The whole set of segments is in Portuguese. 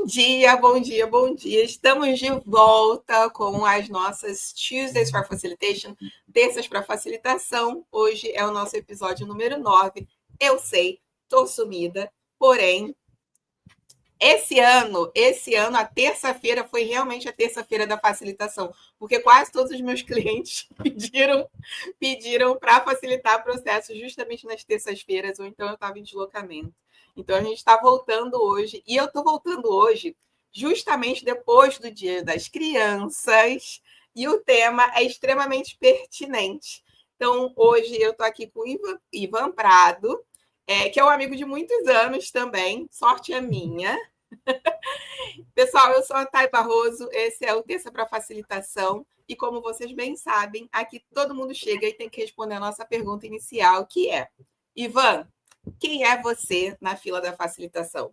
Bom dia, bom dia, bom dia. Estamos de volta com as nossas Tuesdays for Facilitation, terças para facilitação. Hoje é o nosso episódio número 9. Eu sei, tô sumida, porém, esse ano, a terça-feira foi realmente a terça-feira da facilitação, porque quase todos os meus clientes pediram para facilitar processos justamente nas terças-feiras, ou então eu estava em deslocamento. Então, a gente está voltando hoje, e eu estou voltando hoje justamente depois do Dia das Crianças, e o tema é extremamente pertinente. Então, hoje eu estou aqui com o Ivan Prado, que é um amigo de muitos anos também, sorte a minha. Pessoal, eu sou a Thay Barroso, esse é o Terça para Facilitação, e como vocês bem sabem, aqui todo mundo chega e tem que responder a nossa pergunta inicial, que é: Ivan, quem é você na fila da facilitação?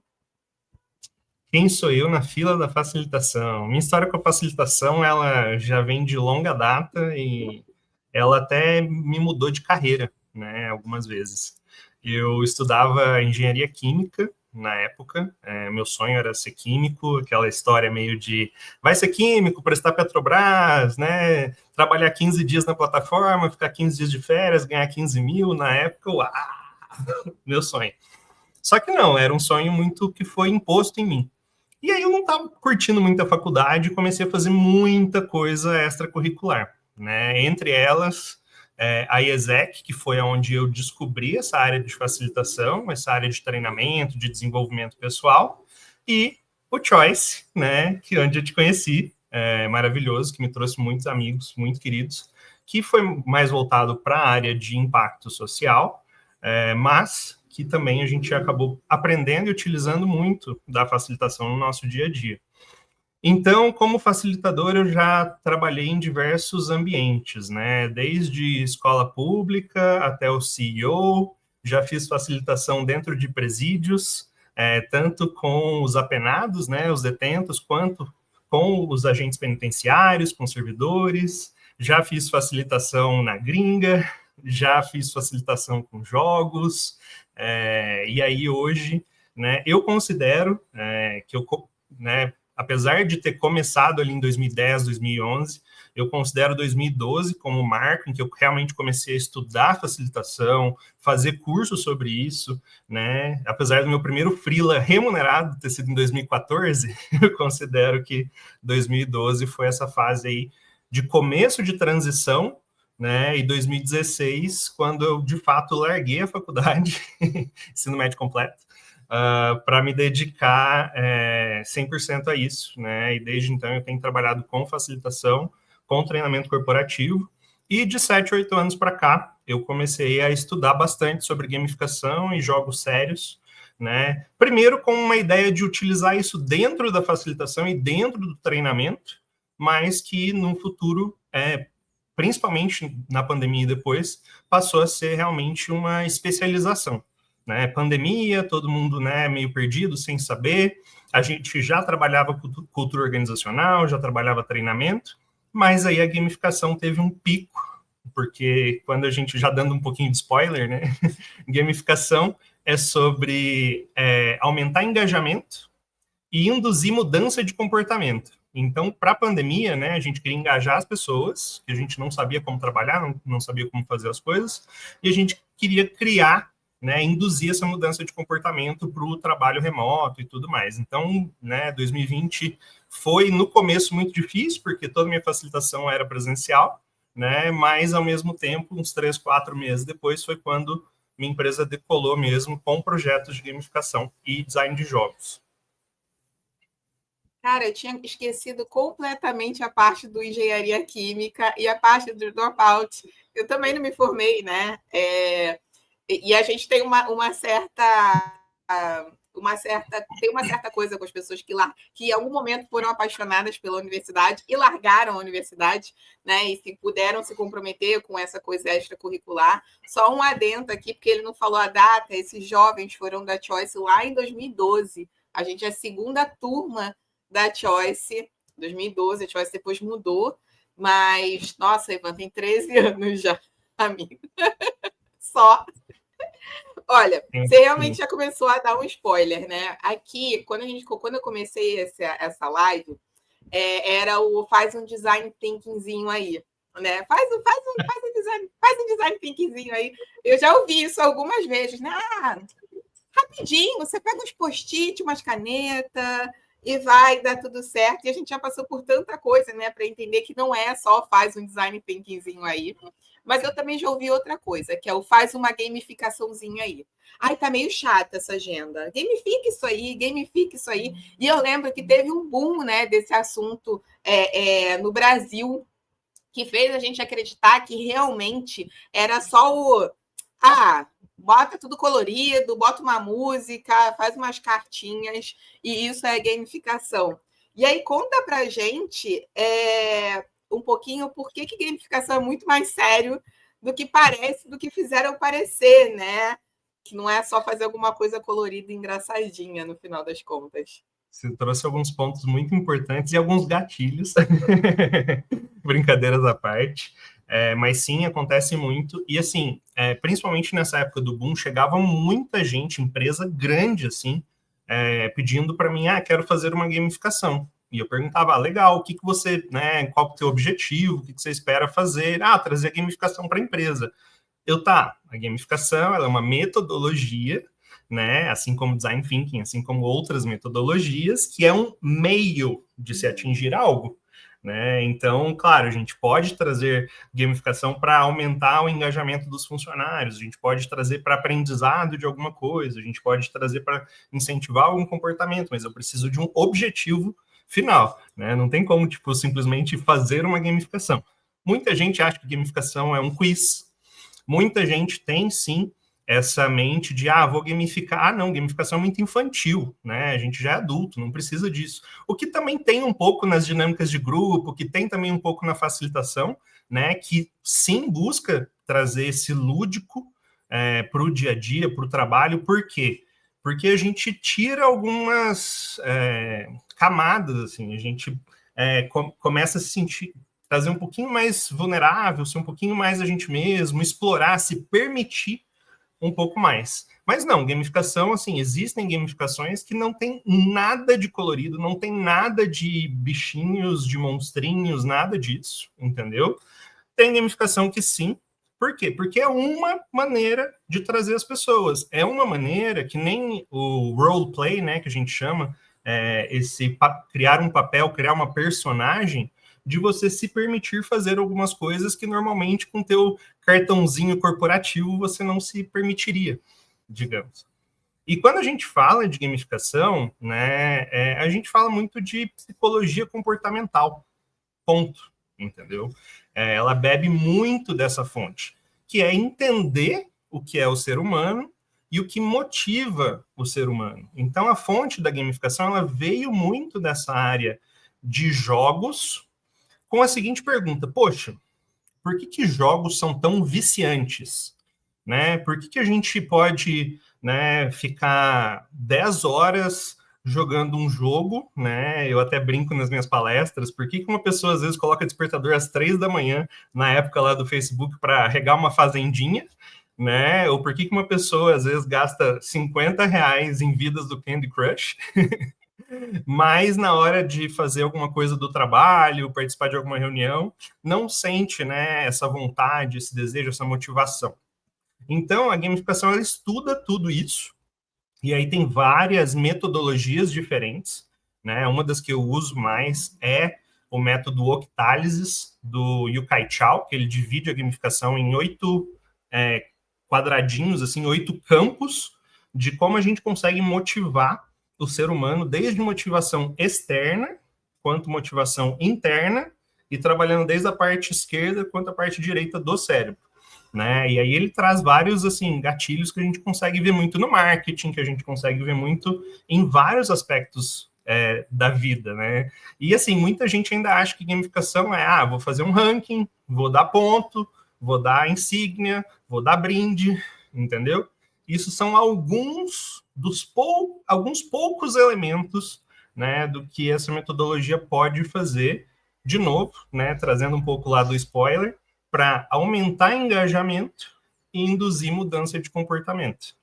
Quem sou eu na fila da facilitação? Minha história com a facilitação, ela já vem de longa data e ela até me mudou de carreira, né, algumas vezes. Eu estudava engenharia química na época, meu sonho era ser químico, aquela história meio de vai ser químico, prestar Petrobras, né, trabalhar 15 dias na plataforma, ficar 15 dias de férias, ganhar 15 mil, na época, uau, meu sonho. Só que não, era um sonho muito que foi imposto em mim. E aí eu não estava curtindo muito a faculdade e comecei a fazer muita coisa extracurricular, né? Entre elas, a IESEC, que foi onde eu descobri essa área de facilitação, essa área de treinamento, de desenvolvimento pessoal, e o Choice, né? Que onde eu te conheci, maravilhoso, que me trouxe muitos amigos, muito queridos, que foi mais voltado para a área de impacto social, mas que também a gente acabou aprendendo e utilizando muito da facilitação no nosso dia a dia. Então, como facilitador, eu já trabalhei em diversos ambientes, né? Desde escola pública até o CEO, já fiz facilitação dentro de presídios, tanto com os apenados, né, os detentos, quanto com os agentes penitenciários, com servidores. Já fiz facilitação na gringa, já fiz facilitação com jogos, e aí hoje, né, eu considero que eu, né, apesar de ter começado ali em 2010, 2011, eu considero 2012 como o marco em que eu realmente comecei a estudar facilitação, fazer curso sobre isso, né? Apesar do meu primeiro freela remunerado ter sido em 2014, eu considero que 2012 foi essa fase aí de começo de transição, né? E 2016, quando eu de fato larguei a faculdade, ensino médio completo, para me dedicar 100% a isso, né? E desde então eu tenho trabalhado com facilitação, com treinamento corporativo, e de 7, 8 anos para cá, eu comecei a estudar bastante sobre gamificação e jogos sérios, né? Primeiro com uma ideia de utilizar isso dentro da facilitação e dentro do treinamento, mas que no futuro, principalmente na pandemia e depois, passou a ser realmente uma especialização. Né, pandemia, todo mundo, né, meio perdido, sem saber. A gente já trabalhava cultura organizacional, já trabalhava treinamento, mas aí a gamificação teve um pico, porque quando a gente, já dando um pouquinho de spoiler, né, gamificação é sobre aumentar engajamento e induzir mudança de comportamento. Então, para a pandemia, né, a gente queria engajar as pessoas, que a gente não sabia como trabalhar, não sabia como fazer as coisas, e a gente queria criar, né, induzir essa mudança de comportamento para o trabalho remoto e tudo mais. Então, né, 2020 foi, no começo, muito difícil, porque toda a minha facilitação era presencial, né, mas, ao mesmo tempo, uns 3, 4 meses depois, foi quando minha empresa decolou mesmo com projetos de gamificação e design de jogos. Cara, eu tinha esquecido completamente a parte do engenharia química e a parte do dropout. Eu também não me formei, né? E a gente tem uma certa tem uma certa coisa com as pessoas que em algum momento foram apaixonadas pela universidade e largaram a universidade, né? E se puderam se comprometer com essa coisa extracurricular. Só um adendo aqui, porque ele não falou a data, esses jovens foram da Choice lá em 2012. A gente é a segunda turma da Choice, 2012, a Choice depois mudou, mas, nossa, Ivan, tem 13 anos já, amigo. Só. Olha, você realmente já começou a dar um spoiler, né? Aqui, quando eu comecei essa live, era o faz um design thinkingzinho aí, né? Faz um design thinkingzinho aí. Eu já ouvi isso algumas vezes, né? Rapidinho, você pega uns post-it, umas canetas e vai dar tudo certo. E a gente já passou por tanta coisa, né, para entender que não é só faz um design thinkingzinho aí. Mas eu também já ouvi outra coisa, que é o faz uma gamificaçãozinha aí. Ai, tá meio chata essa agenda. Gamifica isso aí, gamifica isso aí. E eu lembro que teve um boom, né, desse assunto no Brasil, que fez a gente acreditar que realmente era só o bota tudo colorido, bota uma música, faz umas cartinhas, e isso é gamificação. E aí conta pra gente um pouquinho por que gamificação é muito mais sério do que parece, do que fizeram parecer, né? Que não é só fazer alguma coisa colorida e engraçadinha, no final das contas. Você trouxe alguns pontos muito importantes e alguns gatilhos, brincadeiras à parte, mas sim, acontece muito, e assim, principalmente nessa época do boom, chegava muita gente, empresa grande, assim, pedindo para mim, quero fazer uma gamificação, e eu perguntava, legal, o que você, né, qual é o teu objetivo, o que você espera fazer? Trazer a gamificação para a empresa. A gamificação, ela é uma metodologia, né, assim como design thinking, assim como outras metodologias, que é um meio de se atingir algo, né? Então, claro, a gente pode trazer gamificação para aumentar o engajamento dos funcionários, a gente pode trazer para aprendizado de alguma coisa, a gente pode trazer para incentivar algum comportamento, mas eu preciso de um objetivo final, né? Não tem como, tipo, simplesmente fazer uma gamificação. Muita gente acha que gamificação é um quiz. Muita gente tem, sim, essa mente de, vou gamificar. Não, gamificação é muito infantil, né? A gente já é adulto, não precisa disso. O que também tem um pouco nas dinâmicas de grupo, que tem também um pouco na facilitação, né? Que sim busca trazer esse lúdico para o dia a dia, para o trabalho. Por quê? Porque a gente tira algumas camadas, assim, a gente começa a se sentir, trazer um pouquinho mais vulnerável, ser um pouquinho mais a gente mesmo, explorar, se permitir um pouco mais. Mas não, gamificação, assim, existem gamificações que não tem nada de colorido, não tem nada de bichinhos, de monstrinhos, nada disso, entendeu? Tem gamificação que sim. Por quê? Porque é uma maneira de trazer as pessoas. É uma maneira que nem o roleplay, né, que a gente chama, criar um papel, criar uma personagem, de você se permitir fazer algumas coisas que normalmente com teu cartãozinho corporativo você não se permitiria, digamos. E quando a gente fala de gamificação, né, a gente fala muito de psicologia comportamental, ponto, entendeu? Ela bebe muito dessa fonte, que é entender o que é o ser humano e o que motiva o ser humano. Então, a fonte da gamificação, ela veio muito dessa área de jogos, com a seguinte pergunta: poxa, por que jogos são tão viciantes? Né? Por que a gente pode, né, ficar 10 horas jogando um jogo, né? Eu até brinco nas minhas palestras, por que uma pessoa às vezes coloca despertador às 3 da manhã, na época lá do Facebook, para regar uma fazendinha, né? Ou por que uma pessoa às vezes gasta R$ 50 em vidas do Candy Crush, mas na hora de fazer alguma coisa do trabalho, participar de alguma reunião, não sente, né, essa vontade, esse desejo, essa motivação. Então, a gamificação, ela estuda tudo isso, e aí tem várias metodologias diferentes, né? Uma das que eu uso mais é o método Octálisis, do Yu-Kai Chao, que ele divide a gamificação em 8 quadradinhos, assim, 8 campos, de como a gente consegue motivar o ser humano, desde motivação externa, quanto motivação interna, e trabalhando desde a parte esquerda quanto a parte direita do cérebro. Né? E aí ele traz vários, assim, gatilhos que a gente consegue ver muito no marketing, que a gente consegue ver muito em vários aspectos da vida, né? E, assim, muita gente ainda acha que gamificação vou fazer um ranking, vou dar ponto, vou dar insígnia, vou dar brinde, entendeu? Isso são alguns poucos elementos, né, do que essa metodologia pode fazer, de novo, né, trazendo um pouco lá do spoiler, para aumentar engajamento e induzir mudança de comportamento.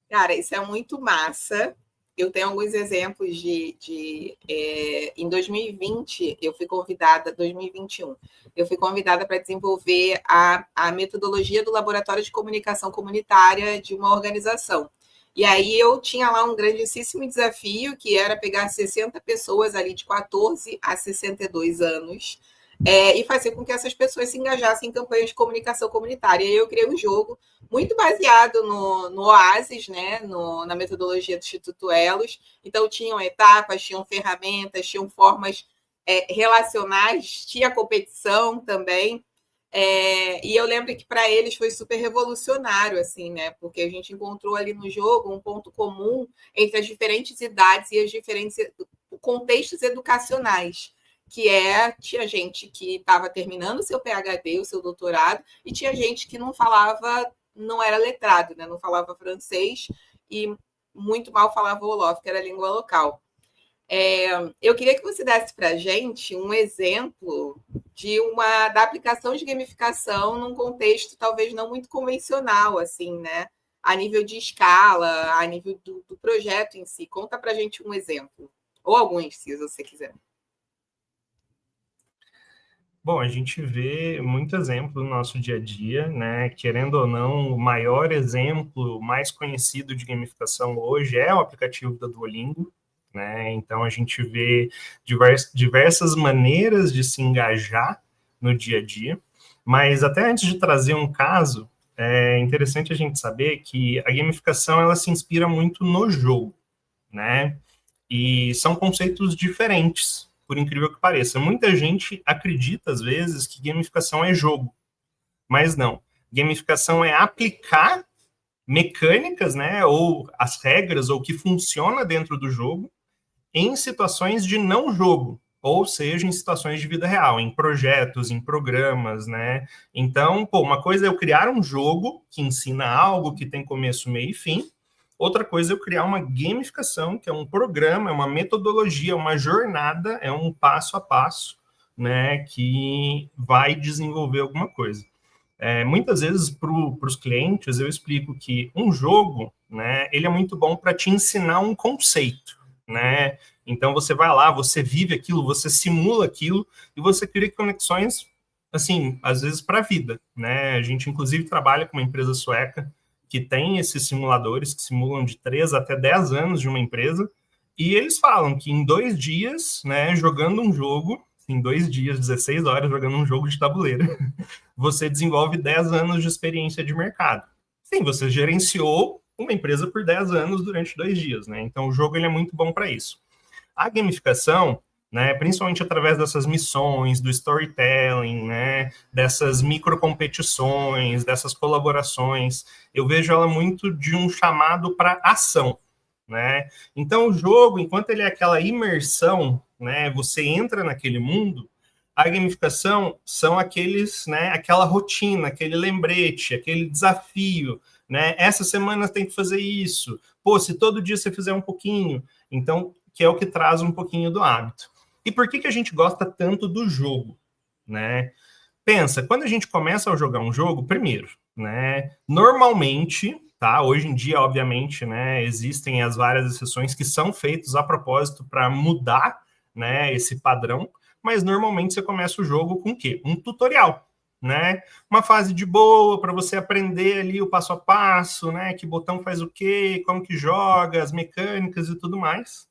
Cara, isso é muito massa. Eu tenho alguns exemplos em 2020, eu fui convidada, 2021, eu fui convidada para desenvolver a metodologia do Laboratório de Comunicação Comunitária de uma organização. E aí eu tinha lá um grandíssimo desafio, que era pegar 60 pessoas ali de 14 a 62 anos, e fazer com que essas pessoas se engajassem em campanhas de comunicação comunitária. E aí eu criei um jogo muito baseado no Oasis, né, na metodologia do Instituto Elos. Então, tinham etapas, tinham ferramentas, tinham formas relacionais, tinha competição também. E eu lembro que para eles foi super revolucionário, assim, né? Porque a gente encontrou ali no jogo um ponto comum entre as diferentes idades e os diferentes contextos educacionais, tinha gente que estava terminando o seu PhD, o seu doutorado, e tinha gente que não falava, não era letrado, né? Não falava francês e muito mal falava o Wolof, que era a língua local. Eu queria que você desse para a gente um exemplo da aplicação de gamificação num contexto talvez não muito convencional, assim, né? A nível de escala, a nível do projeto em si. Conta para a gente um exemplo, ou alguns, se você quiser. Bom, a gente vê muito exemplo no nosso dia a dia, né? Querendo ou não, o maior exemplo, mais conhecido de gamificação hoje é o aplicativo da Duolingo, né? Então a gente vê diversas maneiras de se engajar no dia a dia. Mas até antes de trazer um caso, é interessante a gente saber que a gamificação ela se inspira muito no jogo, né? E são conceitos diferentes, por incrível que pareça. Muita gente acredita, às vezes, que gamificação é jogo, mas não. Gamificação é aplicar mecânicas, né, ou as regras, ou o que funciona dentro do jogo, em situações de não jogo, ou seja, em situações de vida real, em projetos, em programas, né? Então, pô, uma coisa é eu criar um jogo que ensina algo que tem começo, meio e fim, outra coisa é eu criar uma gamificação, que é um programa, é uma metodologia, uma jornada, é um passo a passo, né, que vai desenvolver alguma coisa. Muitas vezes para os clientes eu explico que um jogo, né, ele é muito bom para te ensinar um conceito, né? Então você vai lá, você vive aquilo, você simula aquilo e você cria conexões, assim, às vezes para a vida, né? A gente inclusive trabalha com uma empresa sueca que tem esses simuladores que simulam de 3 até 10 anos de uma empresa e eles falam que em 2 dias, né, jogando um jogo, em 2 dias, 16 horas jogando um jogo de tabuleiro, você desenvolve 10 anos de experiência de mercado. Sim, você gerenciou uma empresa por 10 anos durante 2 dias, né? Então o jogo ele é muito bom para isso. A gamificação, né, principalmente através dessas missões, do storytelling, né, dessas microcompetições, dessas colaborações, eu vejo ela muito de um chamado para ação, né? Então o jogo, enquanto ele é aquela imersão, né, você entra naquele mundo, a gamificação são aqueles, né, aquela rotina, aquele lembrete, aquele desafio, né? Essa semana tem que fazer isso. Pô, se todo dia você fizer um pouquinho, então que é o que traz um pouquinho do hábito. E por que a gente gosta tanto do jogo, né? Pensa, quando a gente começa a jogar um jogo, primeiro, né? Normalmente, tá? Hoje em dia, obviamente, né? Existem as várias exceções que são feitas a propósito para mudar, né? Esse padrão. Mas normalmente você começa o jogo com o quê? Um tutorial, né? Uma fase de boa para você aprender ali o passo a passo, né? Que botão faz o quê? Como que joga, as mecânicas e tudo mais.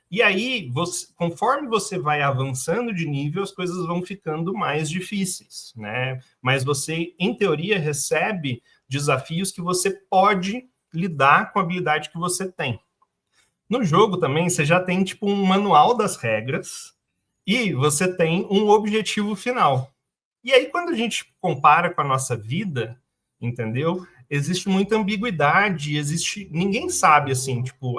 E aí, conforme você vai avançando de nível, as coisas vão ficando mais difíceis, né? Mas você, em teoria, recebe desafios que você pode lidar com a habilidade que você tem. No jogo também, você já tem tipo um manual das regras e você tem um objetivo final. E aí, quando a gente compara com a nossa vida, entendeu? Existe muita ambiguidade, ninguém sabe assim, tipo,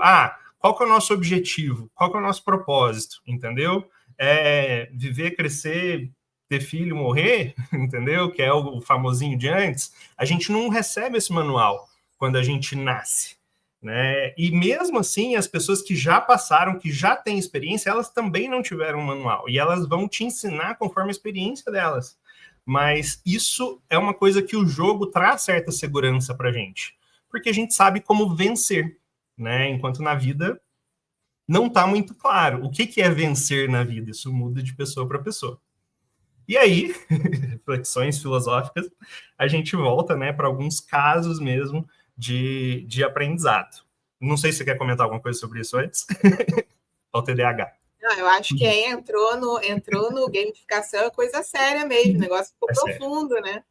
qual que é o nosso objetivo? Qual que é o nosso propósito? Entendeu? É viver, crescer, ter filho, morrer, entendeu? Que é o famosinho de antes. A gente não recebe esse manual quando a gente nasce, né? E mesmo assim, as pessoas que já passaram, que já têm experiência, elas também não tiveram um manual. E elas vão te ensinar conforme a experiência delas. Mas isso é uma coisa que o jogo traz certa segurança para a gente. porque a gente sabe como vencer, né? Enquanto na vida não está muito claro. O que é vencer na vida? Isso muda de pessoa para pessoa. E aí, reflexões filosóficas, a gente volta, né, para alguns casos mesmo de aprendizado. Não sei se você quer comentar alguma coisa sobre isso antes. Ao TDAH. Não, eu acho que aí entrou no gamificação, é coisa séria mesmo, o negócio ficou profundo, né?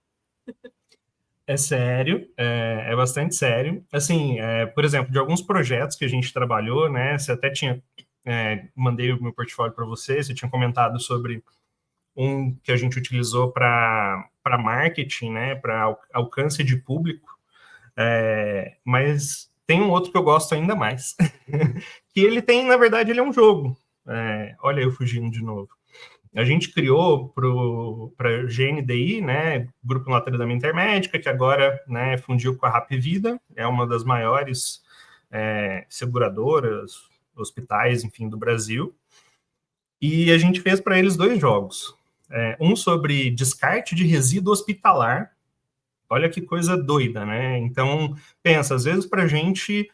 É sério, é bastante sério. Assim, por exemplo, de alguns projetos que a gente trabalhou, né? Você até tinha mandei o meu portfólio para você tinha comentado sobre um que a gente utilizou para marketing, né? Para alcance de público. Mas tem um outro que eu gosto ainda mais, que ele tem, na verdade, ele é um jogo. Olha eu fugindo de novo. A gente criou para o GNDI, né, Grupo Nota da Intermédica, que agora, né, fundiu com a Rapvida, é uma das maiores seguradoras, hospitais, enfim, do Brasil. E a gente fez para eles 2 jogos. Um sobre descarte de resíduo hospitalar. Olha que coisa doida, né? Então, pensa, às vezes para a gente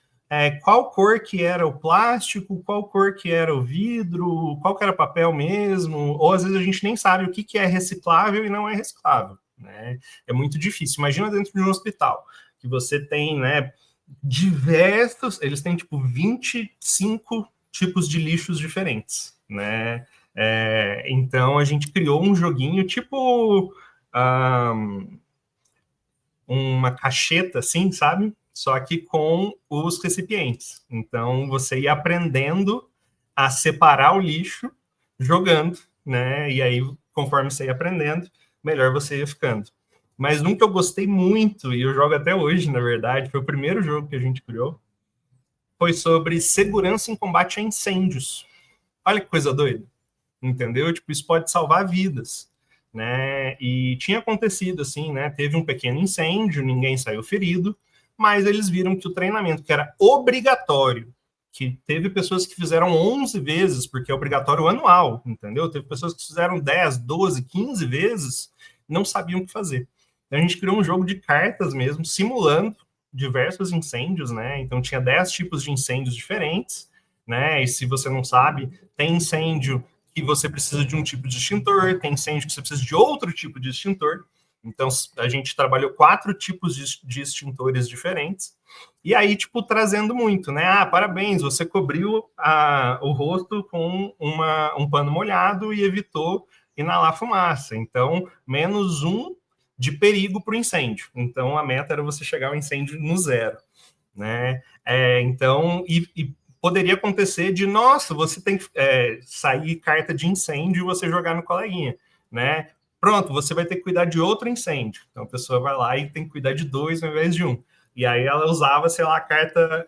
qual cor que era o plástico, qual cor que era o vidro, qual que era o papel mesmo, ou às vezes a gente nem sabe o que é reciclável e não é reciclável, né? É muito difícil. Imagina dentro de um hospital, que você tem, né, diversos, eles têm tipo 25 tipos de lixos diferentes, né? Então a gente criou um joguinho tipo uma cacheta, assim, sabe? Só que com os recipientes. Então, você ia aprendendo a separar o lixo jogando, né? E aí, conforme você ia aprendendo, melhor você ia ficando. Mas um que eu gostei muito, e eu jogo até hoje, na verdade, foi o primeiro jogo que a gente criou, foi sobre segurança em combate a incêndios. Olha que coisa doida, entendeu? Tipo, isso pode salvar vidas, né? E tinha acontecido assim, né? Teve um pequeno incêndio, ninguém saiu ferido, mas eles viram que o treinamento que era obrigatório, que teve pessoas que fizeram 11 vezes, porque é obrigatório anual, entendeu? Teve pessoas que fizeram 10, 12, 15 vezes, não sabiam o que fazer. Então a gente criou um jogo de cartas mesmo, simulando diversos incêndios, né? Então tinha 10 tipos de incêndios diferentes, né? E se você não sabe, tem incêndio que você precisa de um tipo de extintor, tem incêndio que você precisa de outro tipo de extintor. Então, a gente trabalhou 4 tipos de extintores diferentes. E aí, tipo, trazendo muito, né? Ah, parabéns, você cobriu o rosto com um pano molhado e evitou inalar fumaça. Então, menos 1 de perigo para o incêndio. Então, a meta era você chegar ao incêndio no 0, né? Então, poderia acontecer de, nossa, você tem que sair carta de incêndio e você jogar no coleguinha, né? Pronto, você vai ter que cuidar de outro incêndio. Então a pessoa vai lá e tem que cuidar de 2 ao invés de 1. E aí ela usava, sei lá, a carta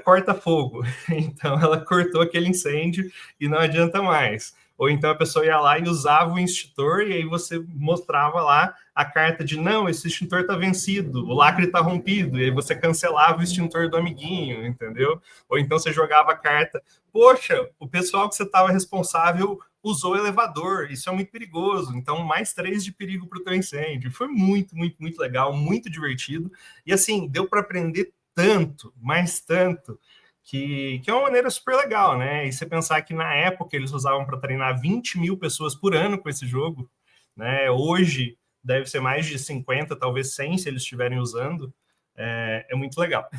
corta fogo. Então ela cortou aquele incêndio e não adianta mais. Ou então a pessoa ia lá e usava o extintor e aí você mostrava lá a carta de não, esse extintor está vencido, o lacre está rompido, e aí você cancelava o extintor do amiguinho, entendeu? Ou então você jogava a carta, poxa, o pessoal que você estava responsável usou o elevador, isso é muito perigoso, então mais 3 de perigo para o teu incêndio. Foi muito, muito, muito legal, muito divertido, e assim, deu para aprender tanto, mais tanto, que é uma maneira super legal, né? E você pensar que na época eles usavam para treinar 20 mil pessoas por ano com esse jogo, né? Hoje deve ser mais de 50, talvez 100, se eles estiverem usando, é muito legal.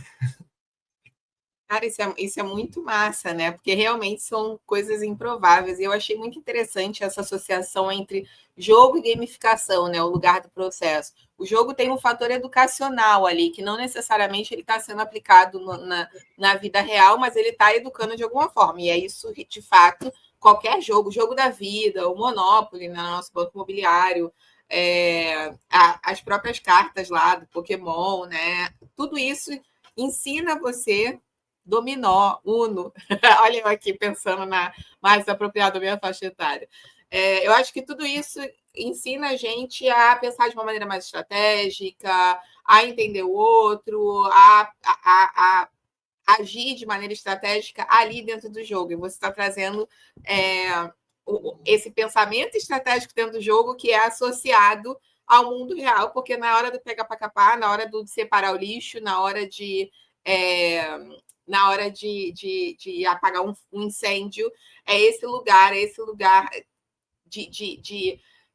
Cara, isso é muito massa, né? Porque realmente são coisas improváveis. E eu achei muito interessante essa associação entre jogo e gamificação, né? O lugar do processo. O jogo tem um fator educacional ali, que não necessariamente ele está sendo aplicado na vida real, mas ele está educando de alguma forma. E é isso, de fato, qualquer jogo, o jogo da vida, o Monopoly, né? Nosso banco imobiliário, as próprias cartas lá do Pokémon, né? Tudo isso ensina você dominó, Uno. Olha eu aqui pensando na mais apropriada da minha faixa etária. Eu acho que tudo isso ensina a gente a pensar de uma maneira mais estratégica, a entender o outro, a agir de maneira estratégica ali dentro do jogo. E você está trazendo esse pensamento estratégico dentro do jogo que é associado ao mundo real, porque na hora do pegar para capar, na hora de separar o lixo, na hora de apagar um incêndio, é esse lugar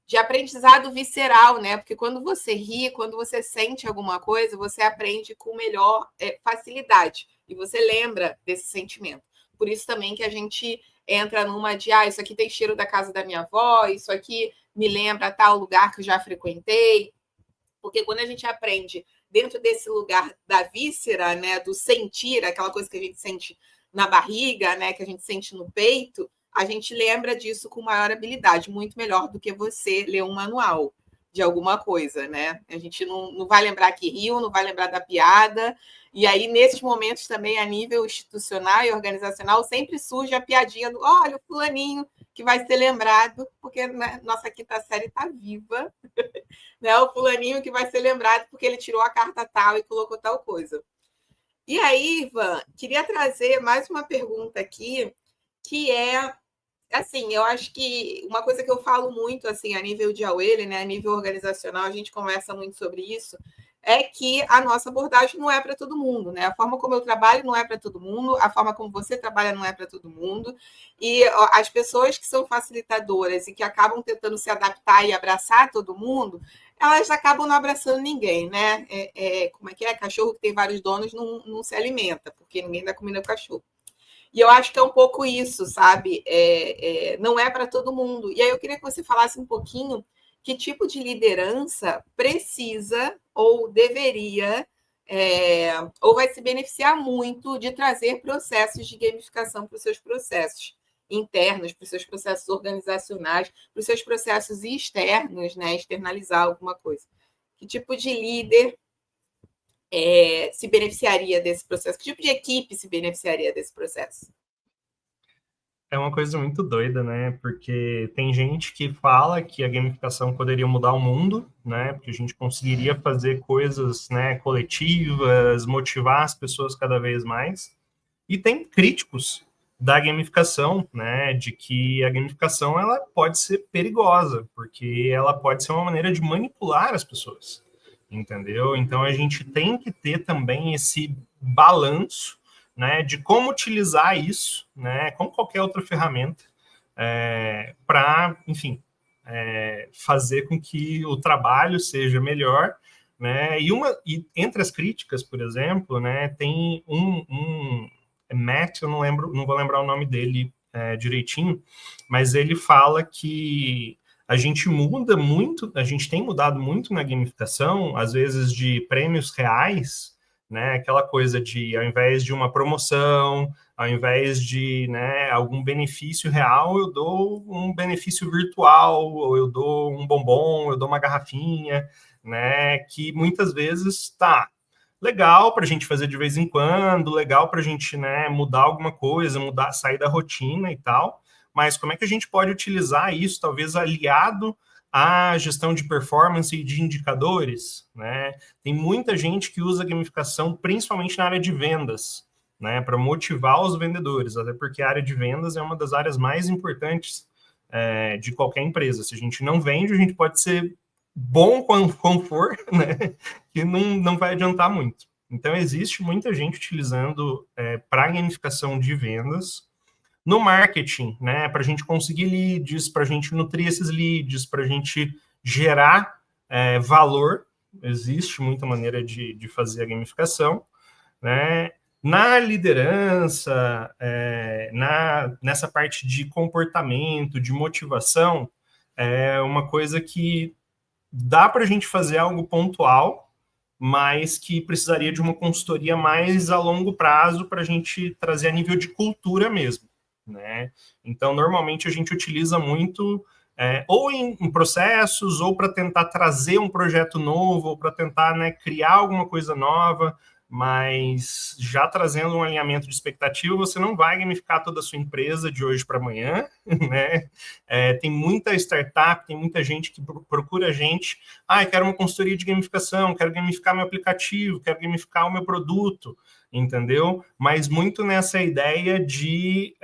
de aprendizado visceral, né? Porque quando você ri, quando você sente alguma coisa, você aprende com melhor facilidade e você lembra desse sentimento. Por isso também que a gente entra numa de, isso aqui tem cheiro da casa da minha avó, isso aqui me lembra tal lugar que eu já frequentei. Porque quando a gente aprende dentro desse lugar da víscera, né, do sentir, aquela coisa que a gente sente na barriga, né, que a gente sente no peito, a gente lembra disso com maior habilidade, muito melhor do que você ler um manual de alguma coisa, né? A gente não vai lembrar que riu, não vai lembrar da piada. E aí, nesses momentos também, a nível institucional e organizacional, sempre surge a piadinha do, olha, o fulaninho que vai ser lembrado, porque nossa quinta série está viva, né? O fulaninho que vai ser lembrado porque ele tirou a carta tal e colocou tal coisa. E aí, Ivan, queria trazer mais uma pergunta aqui, que é, assim, eu acho que uma coisa que eu falo muito, assim, a nível de AUEL, né, a nível organizacional, a gente conversa muito sobre isso, é que a nossa abordagem não é para todo mundo, né? A forma como eu trabalho não é para todo mundo, a forma como você trabalha não é para todo mundo, e as pessoas que são facilitadoras e que acabam tentando se adaptar e abraçar todo mundo, elas acabam não abraçando ninguém, né? Como é que é? Cachorro que tem vários donos não se alimenta, porque ninguém dá comida para cachorro. E eu acho que é um pouco isso, sabe? Não é para todo mundo. E aí eu queria que você falasse um pouquinho que tipo de liderança precisa ou deveria ou vai se beneficiar muito de trazer processos de gamificação para os seus processos internos, para os seus processos organizacionais, para os seus processos externos, né? Externalizar alguma coisa. Que tipo de líder se beneficiaria desse processo? Que tipo de equipe se beneficiaria desse processo? É uma coisa muito doida, né? Porque tem gente que fala que a gamificação poderia mudar o mundo, né? Porque a gente conseguiria fazer coisas, né, coletivas, motivar as pessoas cada vez mais. E tem críticos da gamificação, né? De que a gamificação ela pode ser perigosa, porque ela pode ser uma maneira de manipular as pessoas, entendeu? Então a gente tem que ter também esse balanço, né, de como utilizar isso, né, como qualquer outra ferramenta, para, enfim, fazer com que o trabalho seja melhor, né? E entre as críticas, por exemplo, né, tem um Matt, eu não vou lembrar o nome dele direitinho, mas ele fala que a gente muda muito, a gente tem mudado muito na gamificação, às vezes de prêmios reais, né? Aquela coisa de, ao invés de uma promoção, ao invés de, né, algum benefício real, eu dou um benefício virtual, ou eu dou um bombom, eu dou uma garrafinha, né? Que muitas vezes tá legal para a gente fazer de vez em quando, legal para a gente, né, mudar alguma coisa, sair da rotina e tal. Mas como é que a gente pode utilizar isso, talvez aliado à gestão de performance e de indicadores, né? Tem muita gente que usa gamificação, principalmente na área de vendas, né, para motivar os vendedores, até porque a área de vendas é uma das áreas mais importantes de qualquer empresa. Se a gente não vende, a gente pode ser bom quando for, né, que não vai adiantar muito. Então, existe muita gente utilizando para gamificação de vendas, no marketing, né, para a gente conseguir leads, para a gente nutrir esses leads, para a gente gerar valor. Existe muita maneira de fazer a gamificação, né? Na liderança, nessa parte de comportamento, de motivação, é uma coisa que dá para a gente fazer algo pontual, mas que precisaria de uma consultoria mais a longo prazo para a gente trazer a nível de cultura mesmo, né? Então, normalmente a gente utiliza muito ou em processos, ou para tentar trazer um projeto novo, ou para tentar, né, criar alguma coisa nova, mas já trazendo um alinhamento de expectativa, você não vai gamificar toda a sua empresa de hoje para amanhã, né? Tem muita startup, tem muita gente que procura a gente, eu quero uma consultoria de gamificação, quero gamificar meu aplicativo, quero gamificar o meu produto, entendeu? Mas muito nessa ideia de,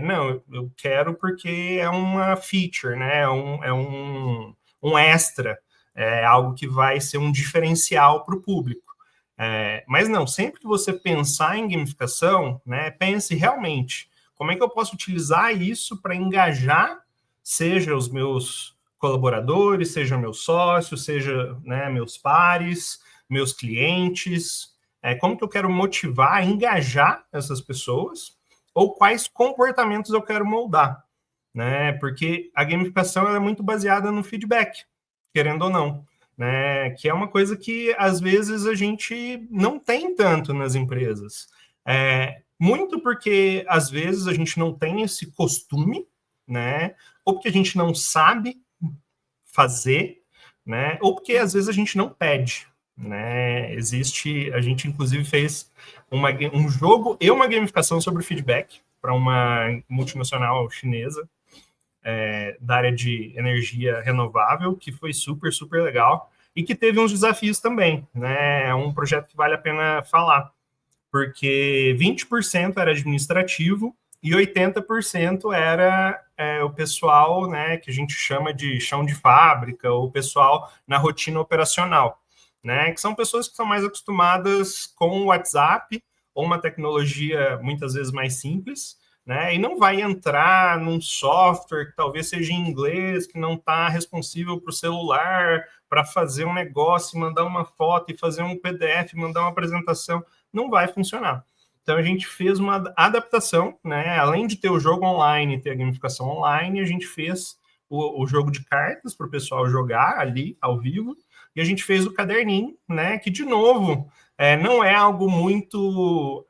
não, eu quero porque é uma feature, né? Um extra, é algo que vai ser um diferencial para o público. Mas não, sempre que você pensar em gamificação, né, pense realmente como é que eu posso utilizar isso para engajar, seja os meus colaboradores, seja meus sócios, seja, né, meus pares, meus clientes, como que eu quero motivar, engajar essas pessoas, ou quais comportamentos eu quero moldar, né? Porque a gamificação ela é muito baseada no feedback, querendo ou não, né? Que é uma coisa que às vezes a gente não tem tanto nas empresas. Muito porque às vezes a gente não tem esse costume, né? Ou porque a gente não sabe fazer, né? Ou porque às vezes a gente não pede, né? A gente inclusive fez um jogo e uma gamificação sobre feedback para uma multinacional chinesa, da área de energia renovável, que foi super, super legal e que teve uns desafios também, né? É um projeto que vale a pena falar, porque 20% era administrativo e 80% era o pessoal, né, que a gente chama de chão de fábrica, ou o pessoal na rotina operacional, né, que são pessoas que estão mais acostumadas com o WhatsApp ou uma tecnologia muitas vezes mais simples, né, e não vai entrar num software que talvez seja em inglês, que não está responsível para o celular, para fazer um negócio, mandar uma foto e fazer um PDF, mandar uma apresentação, não vai funcionar. Então a gente fez uma adaptação, né? Além de ter o jogo online, ter a gamificação online, a gente fez o jogo de cartas para o pessoal jogar ali ao vivo, e a gente fez o caderninho, né? Que de novo não é algo muito,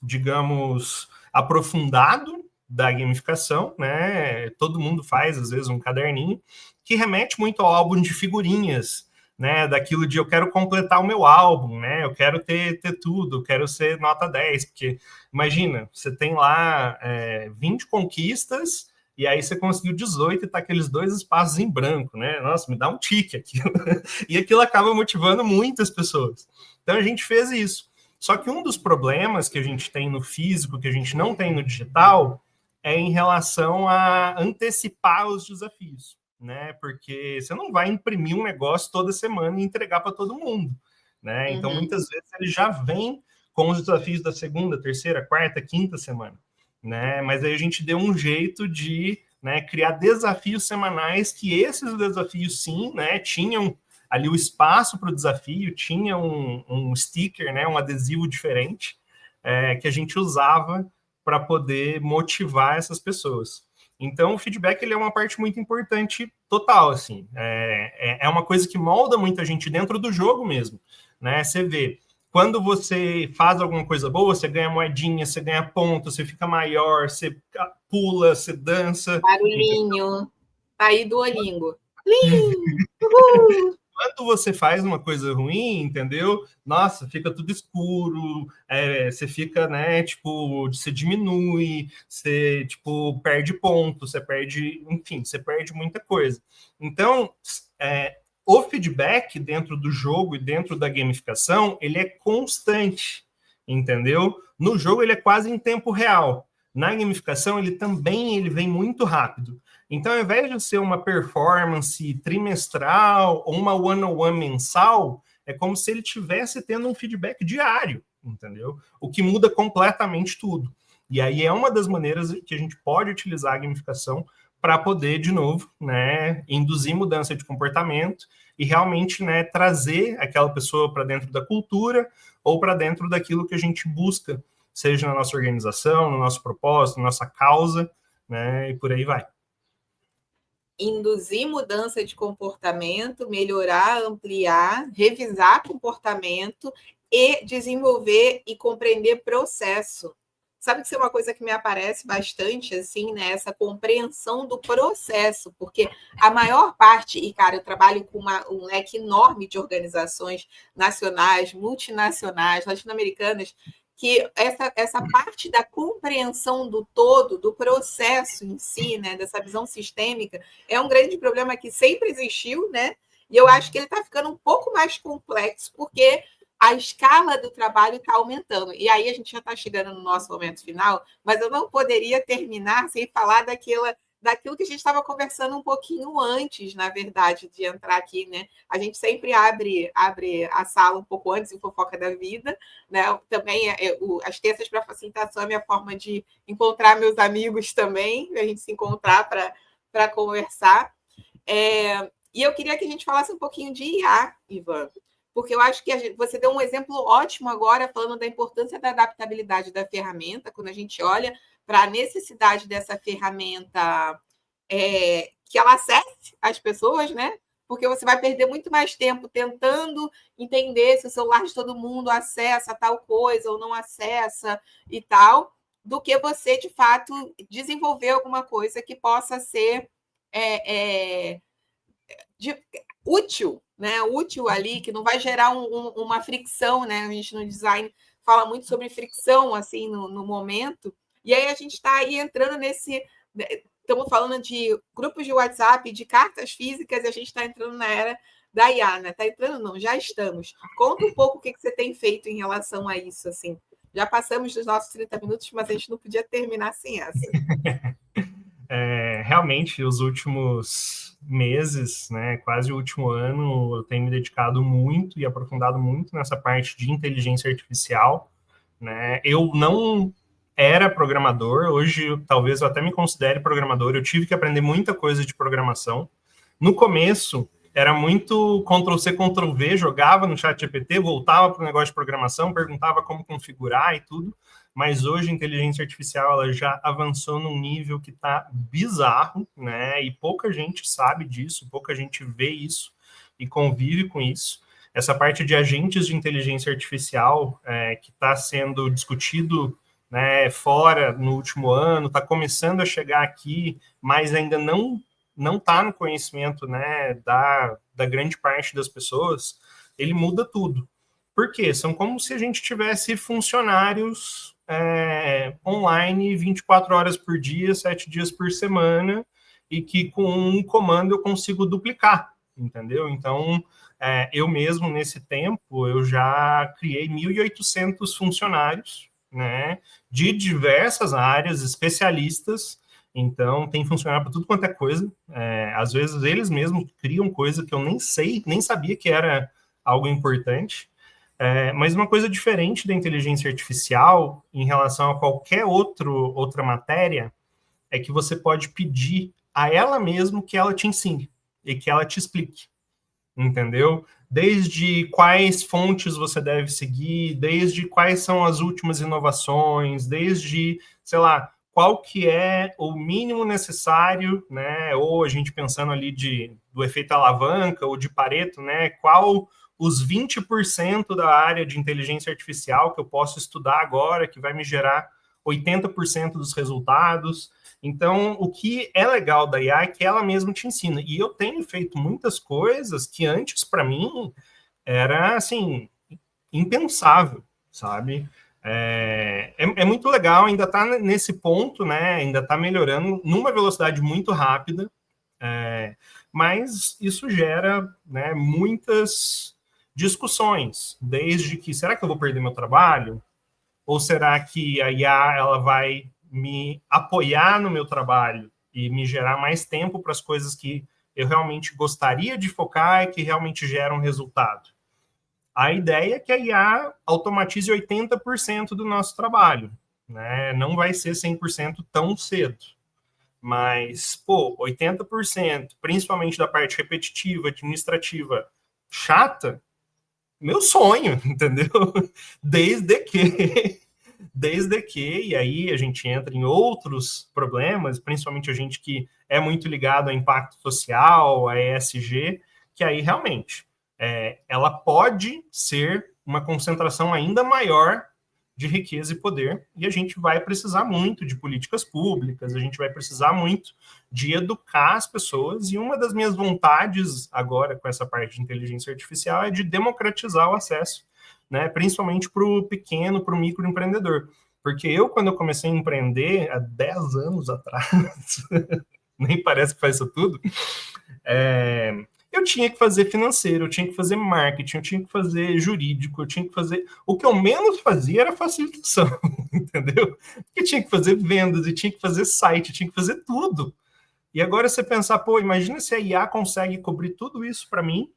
digamos, aprofundado da gamificação, né? Todo mundo faz às vezes um caderninho que remete muito ao álbum de figurinhas, né, daquilo de eu quero completar o meu álbum, né, eu quero ter tudo, eu quero ser nota 10, porque imagina, você tem lá 20 conquistas, e aí você conseguiu 18 e tá aqueles 2 espaços em branco, né, nossa, me dá um tique aquilo, e aquilo acaba motivando muitas pessoas. Então a gente fez isso. Só que um dos problemas que a gente tem no físico, que a gente não tem no digital, é em relação a antecipar os desafios, né? Porque você não vai imprimir um negócio toda semana e entregar para todo mundo, né? Então, muitas vezes ele já vem com os desafios da segunda, terceira, quarta, quinta semana, né? Mas aí a gente deu um jeito de, né, criar desafios semanais, que esses desafios, sim, né, tinham ali o espaço para o desafio, tinha um sticker, né, um adesivo diferente, que a gente usava para poder motivar essas pessoas. Então, o feedback ele é uma parte muito importante, total, assim. É uma coisa que molda muita gente dentro do jogo mesmo, né? Você vê, quando você faz alguma coisa boa, você ganha moedinha, você ganha ponto, você fica maior, você pula, você dança. Barulhinho. Aí do Olingo. Uhul! Quando você faz uma coisa ruim, entendeu? Nossa, fica tudo escuro, você fica, né, tipo, você diminui, você, tipo, perde ponto, você perde, enfim, você perde muita coisa. Então, o feedback dentro do jogo e dentro da gamificação, ele é constante, entendeu? No jogo ele é quase em tempo real. Na gamificação ele vem muito rápido. Então, ao invés de ser uma performance trimestral ou uma one-on-one mensal, é como se ele estivesse tendo um feedback diário, entendeu? O que muda completamente tudo. E aí é uma das maneiras que a gente pode utilizar a gamificação para poder, de novo, né, induzir mudança de comportamento e realmente, né, trazer aquela pessoa para dentro da cultura ou para dentro daquilo que a gente busca, seja na nossa organização, no nosso propósito, na nossa causa, né, e por aí vai. Induzir mudança de comportamento, melhorar, ampliar, revisar comportamento e desenvolver e compreender processo. Sabe que isso é uma coisa que me aparece bastante, assim, né? Essa compreensão do processo, porque a maior parte, e cara, eu trabalho com um leque enorme de organizações nacionais, multinacionais, latino-americanas, que essa parte da compreensão do todo, do processo em si, né, dessa visão sistêmica, é um grande problema que sempre existiu, né? E eu acho que ele está ficando um pouco mais complexo, porque a escala do trabalho está aumentando. E aí a gente já está chegando no nosso momento final, mas eu não poderia terminar sem falar daquilo que a gente estava conversando um pouquinho antes, na verdade, de entrar aqui, né? A gente sempre abre a sala um pouco antes em Fofoca da Vida, né? Também as terças para facilitação é a minha forma de encontrar meus amigos também, a gente se encontrar para conversar. E eu queria que a gente falasse um pouquinho de IA, Ivan, porque eu acho que você deu um exemplo ótimo agora, falando da importância da adaptabilidade da ferramenta, quando a gente olha para a necessidade dessa ferramenta que ela acesse as pessoas, né? Porque você vai perder muito mais tempo tentando entender se o celular de todo mundo acessa tal coisa ou não acessa e tal, do que você, de fato, desenvolver alguma coisa que possa ser útil, né? Útil ali, que não vai gerar uma fricção, né? A gente no design fala muito sobre fricção assim no momento, e aí a gente está aí entrando nesse. Estamos falando de grupos de WhatsApp, de cartas físicas, e a gente está entrando na era da IA, né? Está entrando, não, já estamos. Conta um pouco o que você tem feito em relação a isso, assim. Já passamos dos nossos 30 minutos, mas a gente não podia terminar sem essa. Realmente, os últimos meses, né, quase o último ano, eu tenho me dedicado muito e aprofundado muito nessa parte de inteligência artificial, né? Eu não era programador, hoje talvez eu até me considere programador, eu tive que aprender muita coisa de programação. No começo, era muito Ctrl-C, Ctrl-V, jogava no ChatGPT, voltava para o negócio de programação, perguntava como configurar e tudo, mas hoje a inteligência artificial ela já avançou num nível que está bizarro, né? E pouca gente sabe disso, pouca gente vê isso e convive com isso. Essa parte de agentes de inteligência artificial que está sendo discutido, né, fora no último ano, está começando a chegar aqui, mas ainda não está no conhecimento, né, da grande parte das pessoas, ele muda tudo. Por quê? São como se a gente tivesse funcionários online 24 horas por dia, 7 dias por semana, e que com um comando eu consigo duplicar, entendeu? Então, eu mesmo, nesse tempo, eu já criei 1.800 funcionários, né, de diversas áreas, especialistas. Então, tem funcionário para tudo quanto é coisa. Às vezes, eles mesmos criam coisa que eu nem sabia que era algo importante. Mas uma coisa diferente da inteligência artificial em relação a qualquer outra matéria é que você pode pedir a ela mesmo que ela te ensine e que ela te explique, entendeu? Desde quais fontes você deve seguir, desde quais são as últimas inovações, desde, sei lá, qual que é o mínimo necessário, né? Ou a gente pensando ali do efeito alavanca ou de Pareto, né? Qual os 20% da área de inteligência artificial que eu posso estudar agora, que vai me gerar 80% dos resultados. Então, o que é legal da IA é que ela mesma te ensina. E eu tenho feito muitas coisas que antes, para mim, era, assim, impensável, sabe? É muito legal, ainda está nesse ponto, né? Ainda está melhorando numa velocidade muito rápida, mas isso gera, né, muitas discussões, desde que, será que eu vou perder meu trabalho? Ou será que a IA ela vai me apoiar no meu trabalho e me gerar mais tempo para as coisas que eu realmente gostaria de focar e que realmente geram resultado? A ideia é que a IA automatize 80% do nosso trabalho, né? Não vai ser 100% tão cedo, mas, 80%, principalmente da parte repetitiva, administrativa, chata, meu sonho, entendeu? Desde que, e aí a gente entra em outros problemas, principalmente a gente que é muito ligado a impacto social, a ESG, que aí realmente ela pode ser uma concentração ainda maior de riqueza e poder, e a gente vai precisar muito de políticas públicas, a gente vai precisar muito de educar as pessoas, e uma das minhas vontades agora com essa parte de inteligência artificial é de democratizar o acesso, né, principalmente para o pequeno, para o microempreendedor. Porque quando eu comecei a empreender, há 10 anos atrás, nem parece que faz isso tudo, eu tinha que fazer financeiro, eu tinha que fazer marketing, eu tinha que fazer jurídico, eu tinha que fazer... O que eu menos fazia era facilitação, entendeu? Porque tinha que fazer vendas, e tinha que fazer site, tinha que fazer tudo. E agora você pensar, pô, imagina se a IA consegue cobrir tudo isso para mim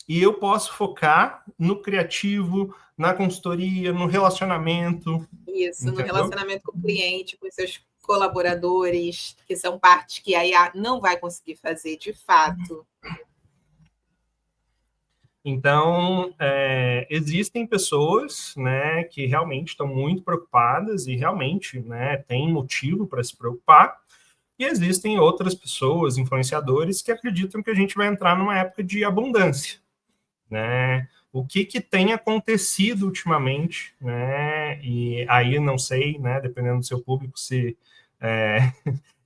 e eu posso focar no criativo, na consultoria, no relacionamento. Isso, no Entendeu? relacionamento com o cliente, com os seus colaboradores, que são partes que a IA não vai conseguir fazer de fato. Então, existem pessoas, né, que realmente estão muito preocupadas e realmente, né, tem motivo para se preocupar. E existem outras pessoas, influenciadores, que acreditam que a gente vai entrar numa época de abundância, né? O que tem acontecido ultimamente, né? E aí não sei, né? Dependendo do seu público, se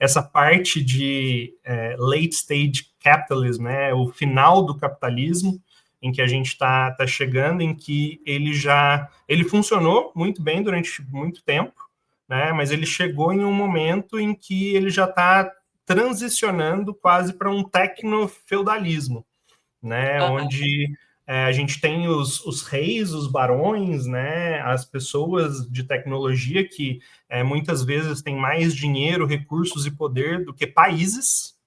essa parte de late stage capitalism, né? O final do capitalismo, em que a gente está chegando, em que ele funcionou muito bem durante muito tempo, né? Mas ele chegou em um momento em que ele já está transicionando quase para um tecno-feudalismo, né? Onde a gente tem os reis, os barões, né? As pessoas de tecnologia que muitas vezes têm mais dinheiro, recursos e poder do que países,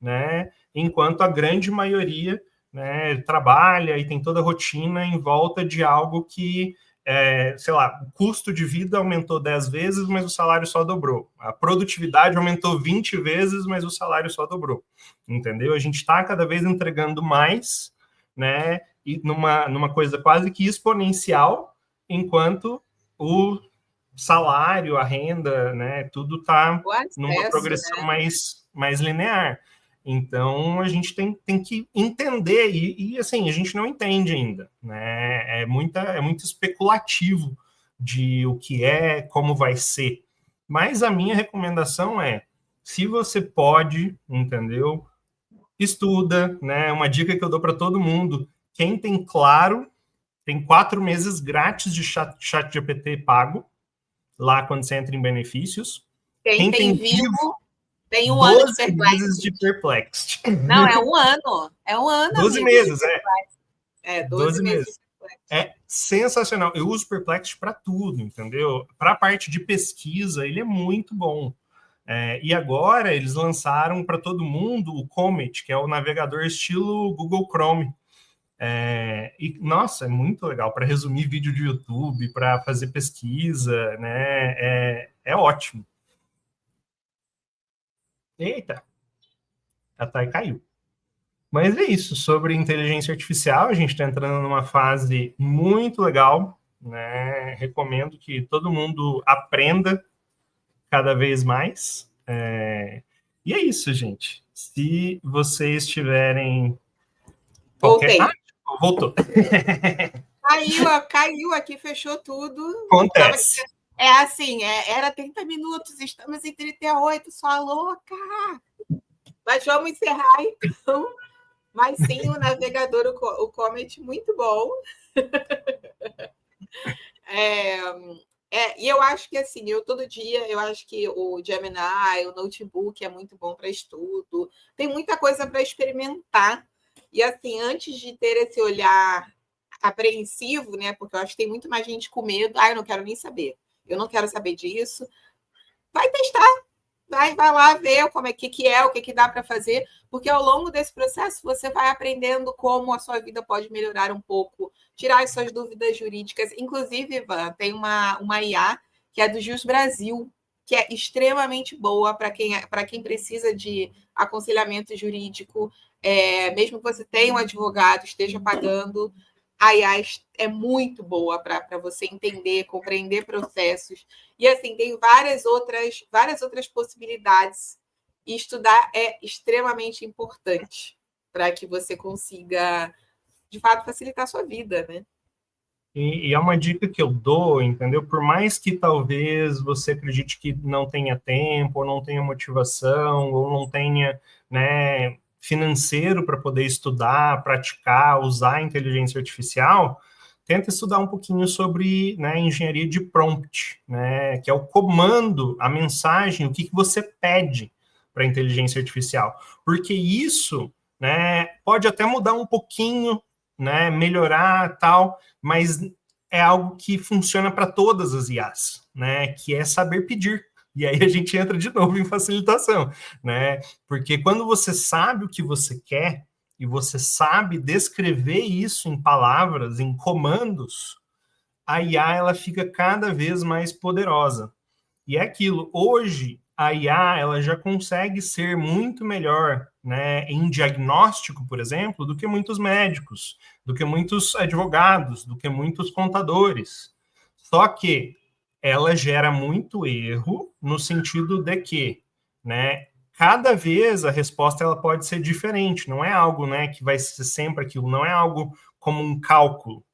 né? Enquanto a grande maioria, né, trabalha e tem toda a rotina em volta de algo que, sei lá, o custo de vida aumentou 10 vezes, mas o salário só dobrou. A produtividade aumentou 20 vezes, mas o salário só dobrou. Entendeu? A gente está cada vez entregando mais, né? E numa coisa quase que exponencial, enquanto o salário, a renda, né, tudo está numa progressão, né? mais linear. Então, a gente tem que entender, e assim, a gente não entende ainda, né? É muito especulativo de o que é, como vai ser. Mas a minha recomendação é, se você pode, entendeu? Estuda, né? Uma dica que eu dou para todo mundo, quem tem Claro, tem 4 meses grátis de chat GPT pago, lá quando você entra em benefícios. Quem tem Vivo, tem um ano de 12 Perplexity. meses de Perplexity. Não, é um ano. É um ano, 12 amigo, meses, 12 meses. É sensacional. Eu uso Perplexity para tudo, entendeu? Para a parte de pesquisa, ele é muito bom. E agora eles lançaram para todo mundo o Comet, que é o navegador estilo Google Chrome. E, nossa, é muito legal para resumir vídeo de YouTube, para fazer pesquisa, né? É ótimo. Eita, a Thay caiu. Mas é isso, sobre inteligência artificial, a gente está entrando numa fase muito legal, né? Recomendo que todo mundo aprenda cada vez mais. E é isso, gente. Se vocês tiverem Voltei. Voltou. Caiu aqui, fechou tudo. Acontece. Assim, era 30 minutos, estamos em 38, sua louca. Mas vamos encerrar, então. Mas sim, o navegador, o Comet, muito bom. E eu acho que assim, todo dia eu acho que o Gemini, o notebook é muito bom para estudo. Tem muita coisa para experimentar. E assim, antes de ter esse olhar apreensivo, né? Porque eu acho que tem muito mais gente com medo. Eu não quero nem saber. Eu não quero saber disso. Vai testar. Vai lá ver como que é, o que dá para fazer, porque ao longo desse processo você vai aprendendo como a sua vida pode melhorar um pouco, tirar as suas dúvidas jurídicas. Inclusive, Ivan, tem uma IA que é do Jus Brasil, que é extremamente boa para quem precisa de aconselhamento jurídico, mesmo que você tenha um advogado, esteja pagando. A IA é muito boa para você entender, compreender processos. E assim, tem várias outras possibilidades. E estudar é extremamente importante para que você consiga, de fato, facilitar a sua vida, né? E é uma dica que eu dou, entendeu? Por mais que talvez você acredite que não tenha tempo, ou não tenha motivação, ou não tenha, né, financeiro para poder estudar, praticar, usar a inteligência artificial, tenta estudar um pouquinho sobre, né, engenharia de prompt, né, que é o comando, a mensagem, o que você pede para a inteligência artificial. Porque isso, né, pode até mudar um pouquinho, né, melhorar tal, mas é algo que funciona para todas as IAs, né, que é saber pedir, E aí a gente entra de novo em facilitação, né? Porque quando você sabe o que você quer e você sabe descrever isso em palavras, em comandos, a IA ela fica cada vez mais poderosa. E é aquilo, hoje a IA ela já consegue ser muito melhor, né, em diagnóstico, por exemplo, do que muitos médicos, do que muitos advogados, do que muitos contadores. Só que ela gera muito erro no sentido de que, né, cada vez a resposta ela pode ser diferente, não é algo, né, que vai ser sempre aquilo, não é algo como um cálculo,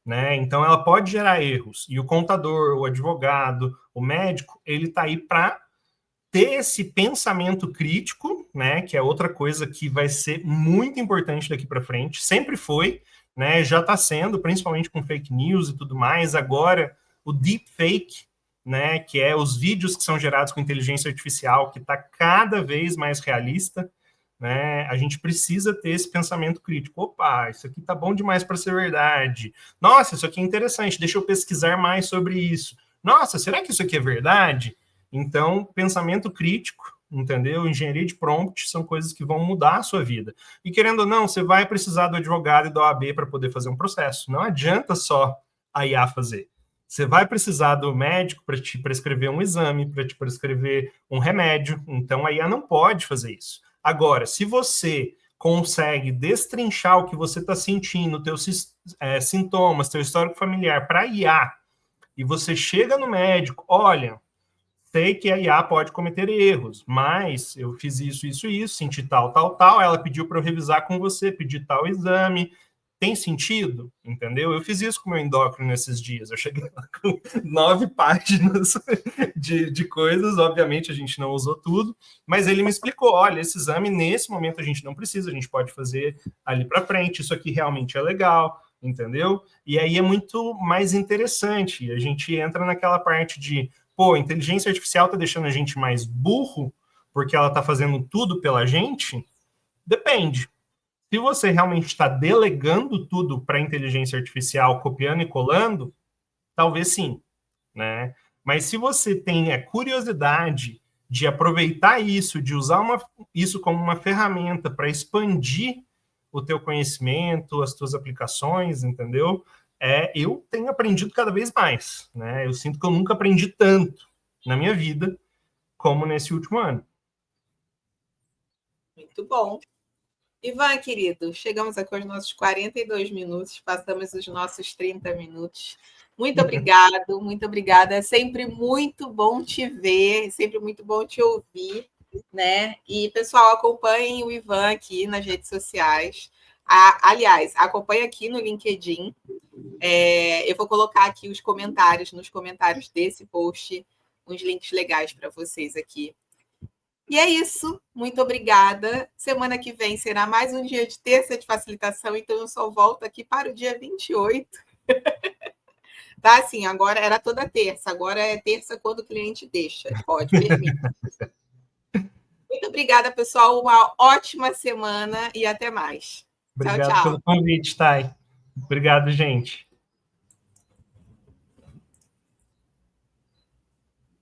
né? Então ela pode gerar erros. E o contador, o advogado, o médico, ele está aí para ter esse pensamento crítico, né? Que é outra coisa que vai ser muito importante daqui para frente. Sempre foi, né? Já está sendo, principalmente com fake news e tudo mais. Agora o deepfake, né? Que é os vídeos que são gerados com inteligência artificial, que está cada vez mais realista. Né? A gente precisa ter esse pensamento crítico. Opa, isso aqui tá bom demais para ser verdade. Nossa, isso aqui é interessante, deixa eu pesquisar mais sobre isso. Nossa, será que isso aqui é verdade? Então, pensamento crítico, entendeu? Engenharia de prompt são coisas que vão mudar a sua vida. E querendo ou não, você vai precisar do advogado e da OAB para poder fazer um processo. Não adianta só a IA fazer. Você vai precisar do médico para te prescrever um exame, para te prescrever um remédio. Então, a IA não pode fazer isso. Agora, se você consegue destrinchar o que você está sentindo, teus sintomas, teu histórico familiar para IA, e você chega no médico, olha, sei que a IA pode cometer erros, mas eu fiz isso, isso, isso, senti tal, tal, tal, ela pediu para eu revisar com você, pedi tal exame, tem sentido? Entendeu? Eu fiz isso com o meu endócrino nesses dias. Eu cheguei lá com 9 páginas de coisas. Obviamente, a gente não usou tudo, mas ele me explicou: olha, esse exame, nesse momento, a gente não precisa, a gente pode fazer ali para frente. Isso aqui realmente é legal, entendeu? E aí é muito mais interessante. A gente entra naquela parte de, pô, a inteligência artificial está deixando a gente mais burro porque ela está fazendo tudo pela gente? Depende. Se você realmente está delegando tudo para a inteligência artificial, copiando e colando, talvez sim, né? Mas se você tem a curiosidade de aproveitar isso, de usar isso como uma ferramenta para expandir o teu conhecimento, as tuas aplicações, entendeu? Eu tenho aprendido cada vez mais, né? Eu sinto que eu nunca aprendi tanto na minha vida como nesse último ano. Muito bom. Ivan, querido, chegamos aqui aos nossos 42 minutos, passamos os nossos 30 minutos. Muito obrigado, muito obrigada. É sempre muito bom te ver, sempre muito bom te ouvir, né? E, pessoal, acompanhem o Ivan aqui nas redes sociais. Aliás, acompanhe aqui no LinkedIn. Eu vou colocar aqui nos comentários desse post, uns links legais para vocês aqui. E é isso, muito obrigada. Semana que vem será mais um dia de terça de facilitação, então eu só volto aqui para o dia 28. Tá, assim, agora era toda terça, agora é terça quando o cliente deixa, pode, permite. Muito obrigada, pessoal, uma ótima semana e até mais. Obrigado tchau, tchau. pelo convite, Thay. Obrigado, gente.